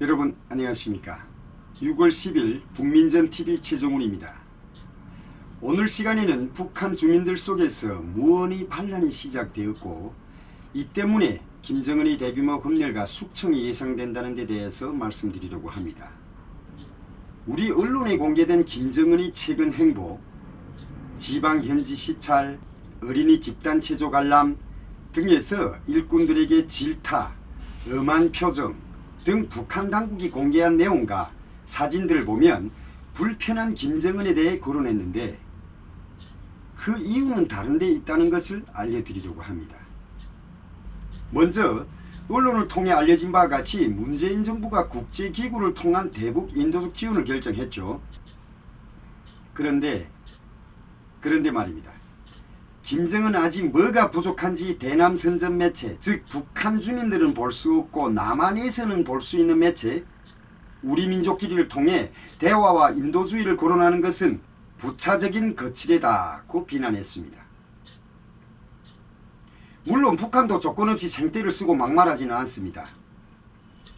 여러분 안녕하십니까. 6월 10일 북민전TV 최종훈입니다. 오늘 시간에는 북한 주민들 속에서 무언의 반란이 시작되었고 이 때문에 김정은의 대규모 검열과 숙청이 예상된다는 데 대해서 말씀드리려고 합니다. 우리 언론에 공개된 김정은의 최근 행보, 지방 현지 시찰, 어린이 집단 체조 관람 등에서 일꾼들에게 질타, 엄한 표정 등 북한 당국이 공개한 내용과 사진들을 보면 불편한 김정은에 대해 거론했는데 그 이유는 다른 데 있다는 것을 알려드리려고 합니다. 먼저 언론을 통해 알려진 바와 같이 문재인 정부가 국제기구를 통한 대북 인도적 지원을 결정했죠. 그런데 말입니다. 김정은 아직 뭐가 부족한지 대남 선전 매체, 즉 북한 주민들은 볼 수 없고 남한에서는 볼 수 있는 매체 우리 민족끼리를 통해 대화와 인도주의를 거론하는 것은 부차적인 거칠애다고 비난했습니다. 물론 북한도 조건 없이 생떼를 쓰고 막말하지는 않습니다.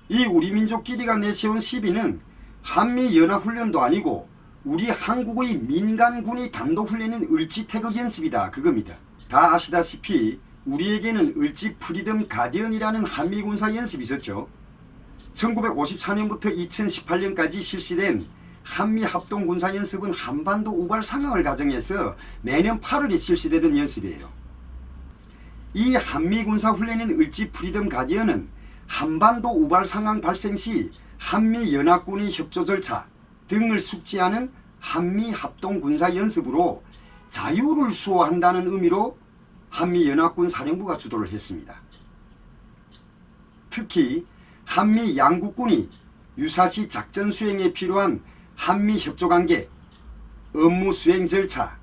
이 우리 민족끼리가 내세운 시비는 한미연합훈련도 아니고 우리 한국의 민간군이 단독훈련인 을지 태극 연습이다 그겁니다. 다 아시다시피 우리에게는 을지 프리덤 가디언이라는 한미군사 연습이 있었죠. 1954년부터 2018년까지 실시된 한미합동군사연습은 한반도 우발 상황을 가정해서 매년 8월에 실시되던 연습이에요. 이 한미군사훈련인 을지 프리덤 가디언은 한반도 우발 상황 발생 시 한미연합군의 협조 절차 등을 숙지하는 한미합동군사연습으로 자유를 수호한다는 의미로 한미연합군 사령부가 주도를 했습니다. 특히 한미 양국군이 유사시 작전 수행에 필요한 한미 협조관계, 업무 수행 절차,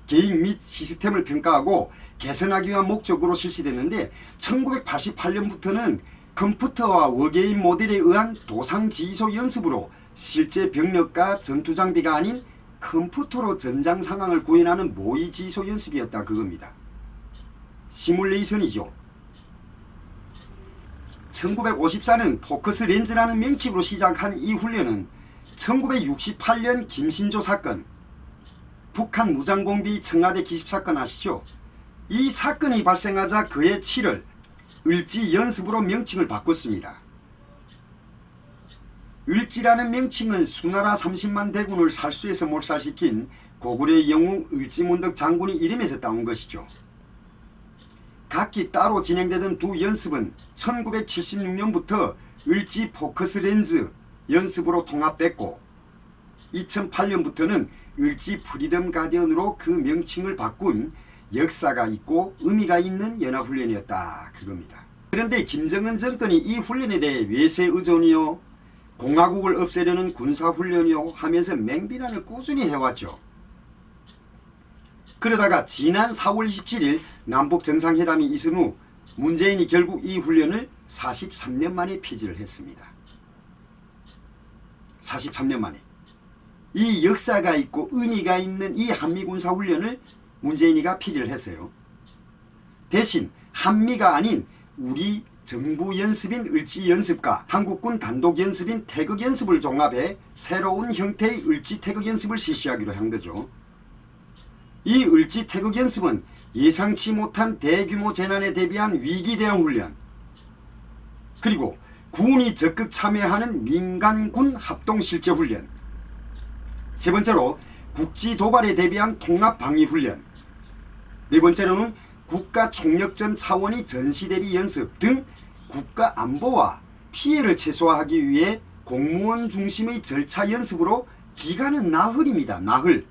계획 및 시스템을 평가하고 개선하기 위한 목적으로 실시됐는데 1988년부터는 컴퓨터와 워게임 모델에 의한 도상지휘소 연습으로 실제 병력과 전투장비가 아닌 컴퓨터로 전장 상황을 구현하는 모의지휘소 연습이었다 그겁니다. 시뮬레이션이죠. 1954년 포커스 렌즈라는 명칭으로 시작한 이 훈련은 1968년 김신조 사건, 북한 무장공비 청와대 기습 사건 아시죠? 이 사건이 발생하자 그해 7월 을지 연습으로 명칭을 바꿨습니다. 을지라는 명칭은 수나라 30만 대군을 살수에서 몰살시킨 고구려의 영웅 을지문덕 장군의 이름에서 따온 것이죠. 각기 따로 진행되던 두 연습은 1976년부터 을지 포커스 렌즈 연습으로 통합됐고 2008년부터는 을지 프리덤 가디언으로 그 명칭을 바꾼 역사가 있고 의미가 있는 연합훈련이었다 그겁니다. 그런데 김정은 정권이 이 훈련에 대해 외세 의존이요 공화국을 없애려는 군사훈련이요 하면서 맹비난을 꾸준히 해왔죠. 그러다가 지난 4월 27일 남북정상회담이 있은 후 문재인이 결국 이 훈련을 43년 만에 폐지를 했습니다. 43년 만에. 이 역사가 있고 의미가 있는 이 한미군사훈련을 문재인이가 폐지를 했어요. 대신 한미가 아닌 우리 정부 연습인 을지연습과 한국군 단독연습인 태극연습을 종합해 새로운 형태의 을지 태극연습을 실시하기로 한 거죠. 이 을지 태극연습은 예상치 못한 대규모 재난에 대비한 위기대응 훈련, 그리고 군이 적극 참여하는 민간군 합동실제훈련, 세 번째로 국지 도발에 대비한 통합방위훈련, 네 번째로는 국가총력전 차원의 전시대비 연습 등 국가안보와 피해를 최소화하기 위해 공무원 중심의 절차 연습으로 기간은 나흘입니다. 나흘.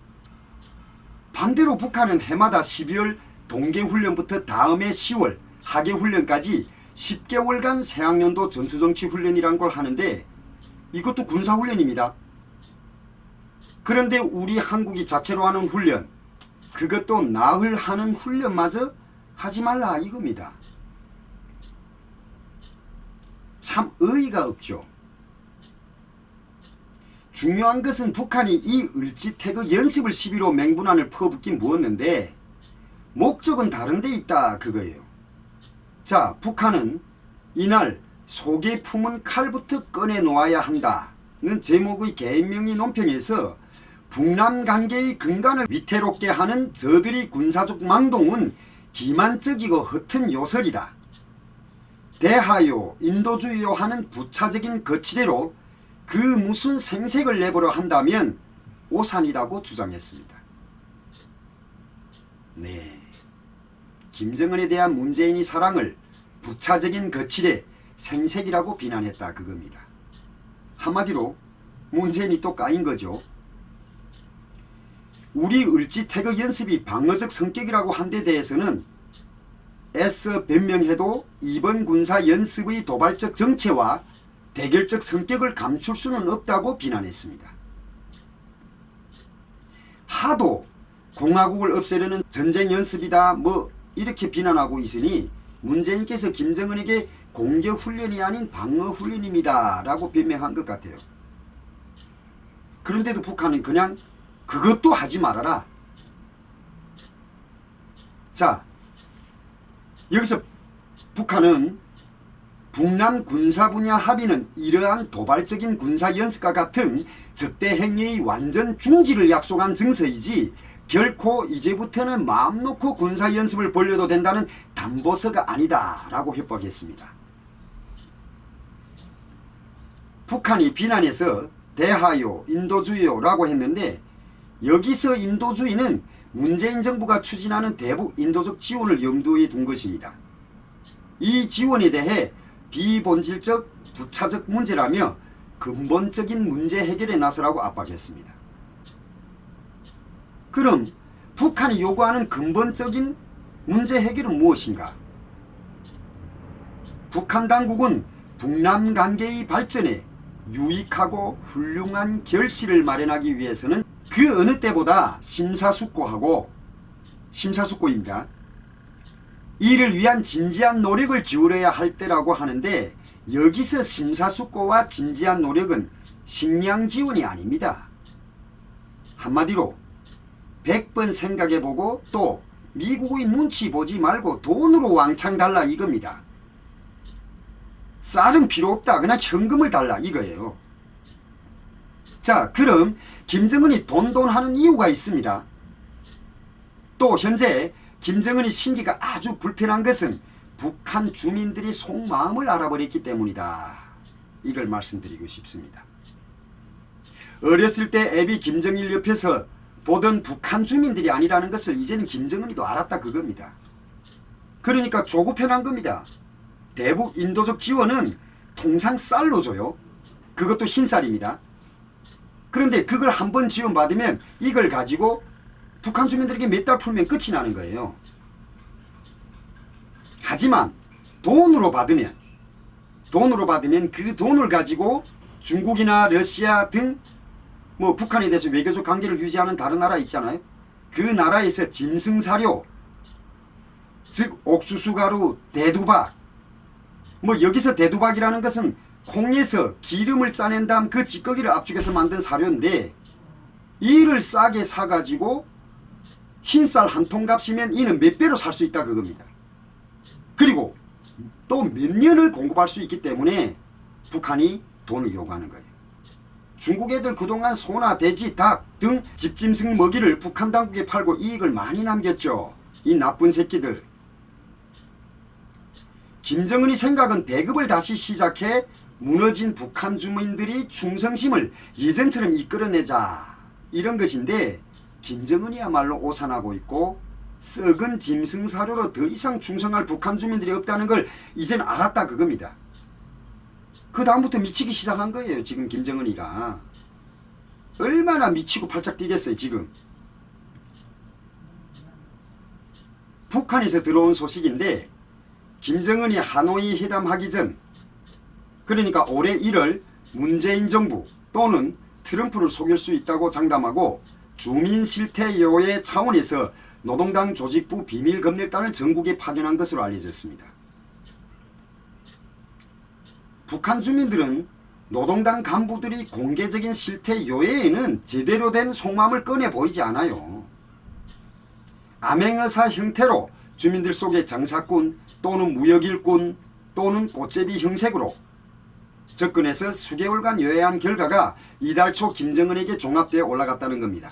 반대로 북한은 해마다 12월 동계훈련부터 다음해 10월 하계훈련까지 10개월간 새학년도 전투정치훈련이란 걸 하는데 이것도 군사훈련입니다. 그런데 우리 한국이 자체로 하는 훈련, 그것도 나흘 하는 훈련마저 하지 말라 이겁니다. 참 어이가 없죠. 중요한 것은 북한이 이 을지 태극 연습을 시비로 맹분한을 퍼붓긴 무었는데 목적은 다른 데 있다 그거예요. 자, 북한은 이날 속에 품은 칼부터 꺼내 놓아야 한다는 제목의 계명의 논평에서 북남 관계의 근간을 위태롭게 하는 저들의 군사적 망동은 기만적이고 허튼 요설이다. 대하요 인도주의요 하는 부차적인 거치대로 그 무슨 생색을 내보려 한다면 오산이라고 주장했습니다. 네, 김정은에 대한 문재인의 사랑을 부차적인 거칠에 생색이라고 비난했다 그겁니다. 한마디로 문재인이 또 까인 거죠. 우리 을지 태극 연습이 방어적 성격이라고 한 데 대해서는 애써 변명해도 이번 군사 연습의 도발적 정체와 대결적 성격을 감출 수는 없다고 비난했습니다. 하도 공화국을 없애려는 전쟁 연습이다 뭐 이렇게 비난하고 있으니 문재인께서 김정은에게 공격훈련이 아닌 방어훈련입니다 라고 변명한 것 같아요. 그런데도 북한은 그냥 그것도 하지 말아라. 자, 여기서 북한은 북남 군사 분야 합의는 이러한 도발적인 군사 연습과 같은 적대 행위의 완전 중지를 약속한 증서이지 결코 이제부터는 마음 놓고 군사 연습을 벌려도 된다는 담보서가 아니다 라고 협박했습니다. 북한이 비난해서 대하요 인도주의요 라고 했는데 여기서 인도주의는 문재인 정부가 추진하는 대북 인도적 지원을 염두에 둔 것입니다. 이 지원에 대해 비본질적 부차적 문제라며 근본적인 문제 해결에 나서라고 압박했습니다. 그럼 북한이 요구하는 근본적인 문제 해결은 무엇인가? 북한 당국은 북남 관계의 발전에 유익하고 훌륭한 결실을 마련하기 위해서는 그 어느 때보다 심사숙고입니다. 이를 위한 진지한 노력을 기울여야 할 때라고 하는데 여기서 심사숙고와 진지한 노력은 식량 지원이 아닙니다. 한마디로 100번 생각해보고 또 미국의 눈치 보지 말고 돈으로 왕창 달라 이겁니다. 쌀은 필요 없다. 그냥 현금을 달라 이거예요. 자, 그럼 김정은이 돈하는 이유가 있습니다. 또 현재 김정은이 심기가 아주 불편한 것은 북한 주민들이 속마음을 알아버렸기 때문이다. 이걸 말씀드리고 싶습니다. 어렸을 때 애비 김정일 옆에서 보던 북한 주민들이 아니라는 것을 이제는 김정은이도 알았다 그겁니다. 그러니까 조급해난 겁니다. 대북 인도적 지원은 통상 쌀로 줘요. 그것도 흰쌀입니다. 그런데 그걸 한번 지원받으면 이걸 가지고 북한 주민들에게 몇 달 풀면 끝이 나는 거예요. 하지만 돈으로 받으면 그 돈을 가지고 중국이나 러시아 등 뭐 북한에 대해서 외교적 관계를 유지하는 다른 나라 있잖아요. 그 나라에서 짐승사료, 즉 옥수수가루, 대두박, 뭐 여기서 대두박이라는 것은 콩에서 기름을 짜낸 다음 그 찌꺼기를 압축해서 만든 사료인데 이를 싸게 사가지고 흰쌀 한 통 값이면 이는 몇 배로 살 수 있다 그겁니다. 그리고 또 몇 년을 공급할 수 있기 때문에 북한이 돈을 요구하는 거예요. 중국 애들 그동안 소나 돼지, 닭 등 집짐승 먹이를 북한 당국에 팔고 이익을 많이 남겼죠. 이 나쁜 새끼들. 김정은의 생각은 배급을 다시 시작해 무너진 북한 주민들이 충성심을 예전처럼 이끌어내자 이런 것인데 김정은이야말로 오산하고 있고 썩은 짐승 사료로 더 이상 충성할 북한 주민들이 없다는 걸 이젠 알았다 그겁니다. 그 다음부터 미치기 시작한 거예요. 지금 김정은이가 얼마나 미치고 팔짝 뛰겠어요. 지금 북한에서 들어온 소식인데 김정은이 하노이 회담하기 전 그러니까 올해 1월 문재인 정부 또는 트럼프를 속일 수 있다고 장담하고 주민실태요해 차원에서 노동당 조직부 비밀검열단을 전국에 파견한 것으로 알려졌습니다. 북한 주민들은 노동당 간부들이 공개적인 실태요해에는 제대로 된 속마음을 꺼내 보이지 않아요. 암행어사 형태로 주민들 속에 장사꾼 또는 무역일꾼 또는 꽃제비 형식으로 접근해서 수개월간 요해한 결과가 이달 초 김정은에게 종합되어 올라갔다는 겁니다.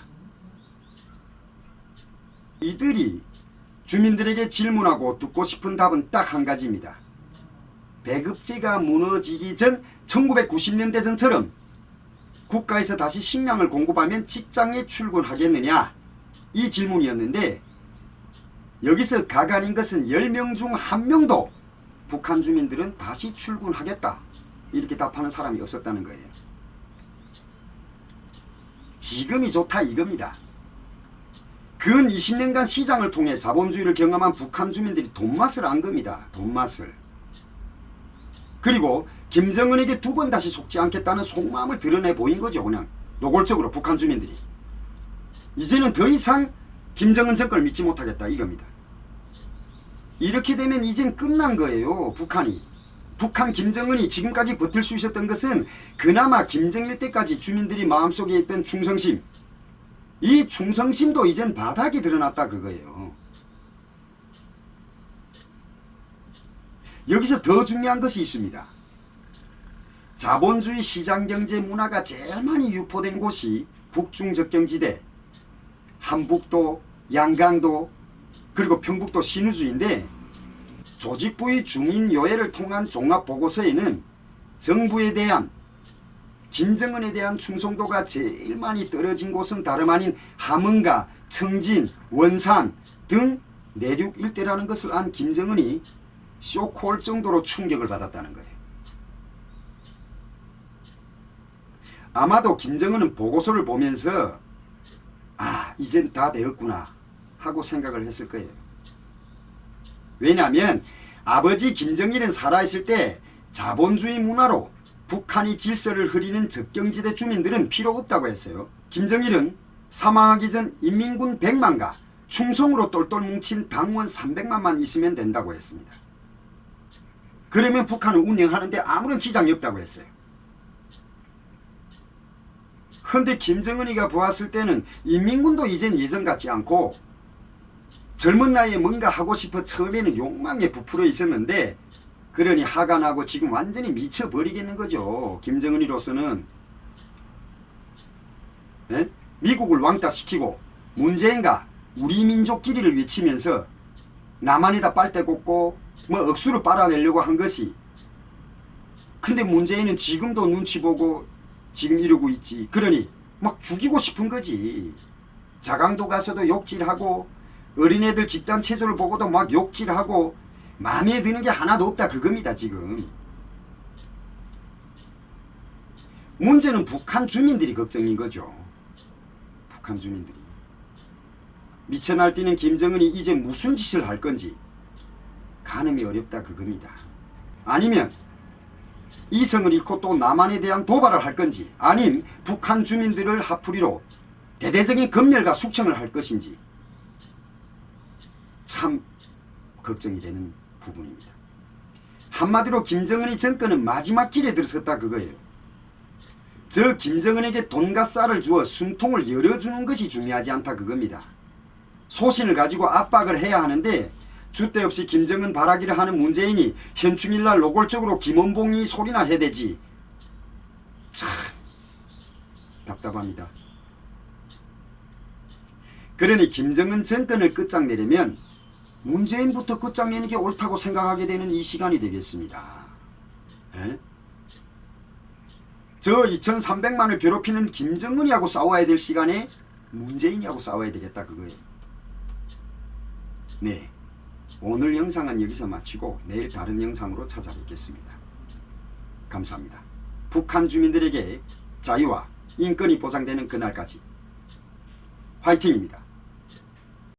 이들이 주민들에게 질문하고 듣고 싶은 답은 딱 한 가지입니다. 배급제가 무너지기 전 1990년대 전처럼 국가에서 다시 식량을 공급하면 직장에 출근하겠느냐, 이 질문이었는데, 여기서 가관인 것은 10명 중 1명도 북한 주민들은 다시 출근하겠다 이렇게 답하는 사람이 없었다는 거예요. 지금이 좋다 이겁니다. 근 20년간 시장을 통해 자본주의를 경험한 북한 주민들이 돈맛을 안 겁니다. 돈맛을. 그리고 김정은에게 두 번 다시 속지 않겠다는 속마음을 드러내 보인 거죠. 그냥 노골적으로 북한 주민들이. 이제는 더 이상 김정은 정권을 믿지 못하겠다 이겁니다. 이렇게 되면 이젠 끝난 거예요. 북한이. 북한 김정은이 지금까지 버틸 수 있었던 것은 그나마 김정일 때까지 주민들이 마음속에 있던 충성심, 이 충성심도 이젠 바닥이 드러났다 그거예요. 여기서 더 중요한 것이 있습니다. 자본주의 시장경제 문화가 제일 많이 유포된 곳이 북중접경지대, 한북도, 양강도, 그리고 평북도 신우주인데, 조직부의 중인요해를 통한 종합보고서에는 정부에 대한, 김정은에 대한 충성도가 제일 많이 떨어진 곳은 다름 아닌 함흥과 청진, 원산 등 내륙 일대라는 것을 안 김정은이 쇼크올 정도로 충격을 받았다는 거예요. 아마도 김정은은 보고서를 보면서 이젠 다 되었구나 하고 생각을 했을 거예요. 왜냐하면 아버지 김정일은 살아있을 때 자본주의 문화로 북한이 질서를 흐리는 접경지대 주민들은 필요 없다고 했어요. 김정일은 사망하기 전 인민군 100만과 충성으로 똘똘 뭉친 당원 300만만 있으면 된다고 했습니다. 그러면 북한을 운영하는데 아무런 지장이 없다고 했어요. 그런데 김정은이가 보았을 때는 인민군도 이젠 예전 같지 않고, 젊은 나이에 뭔가 하고 싶어 처음에는 욕망에 부풀어 있었는데, 그러니 화가 나고 지금 완전히 미쳐버리겠는 거죠. 김정은이로서는. 네? 미국을 왕따시키고 문재인과 우리 민족끼리를 외치면서 남한에다 빨대 꽂고 억수로 빨아내려고 한 것이, 근데 문재인은 지금도 눈치 보고 지금 이러고 있지. 그러니 막 죽이고 싶은 거지. 자강도 가서도 욕질하고, 어린애들 집단 체조를 보고도 막 욕질하고, 마음에 드는 게 하나도 없다 그겁니다. 지금 문제는 북한 주민들이 걱정인 거죠. 북한 주민들이. 미쳐 날뛰는 김정은이 이제 무슨 짓을 할 건지 가늠이 어렵다 그겁니다. 아니면 이성을 잃고 또 남한에 대한 도발을 할 건지, 아님 북한 주민들을 하풀이로 대대적인 검열과 숙청을 할 것인지 참 걱정이 되는 부분입니다. 한마디로 김정은이 정권은 마지막 길에 들어섰다 그거예요. 저 김정은에게 돈과 쌀을 주어 숨통을 열어주는 것이 중요하지 않다 그겁니다. 소신을 가지고 압박을 해야 하는데, 줏대 없이 김정은 바라기를 하는 문재인이 현충일날 노골적으로 김원봉이 소리나 해대지. 참 답답합니다. 그러니 김정은 정권을 끝장내려면 문재인부터 끝장내는 게 옳다고 생각하게 되는 이 시간이 되겠습니다. 에? 저 2300만을 괴롭히는 김정은이하고 싸워야 될 시간에 문재인이하고 싸워야 되겠다 그거예요. 네, 오늘 영상은 여기서 마치고 내일 다른 영상으로 찾아뵙겠습니다. 감사합니다. 북한 주민들에게 자유와 인권이 보장되는 그날까지 화이팅입니다.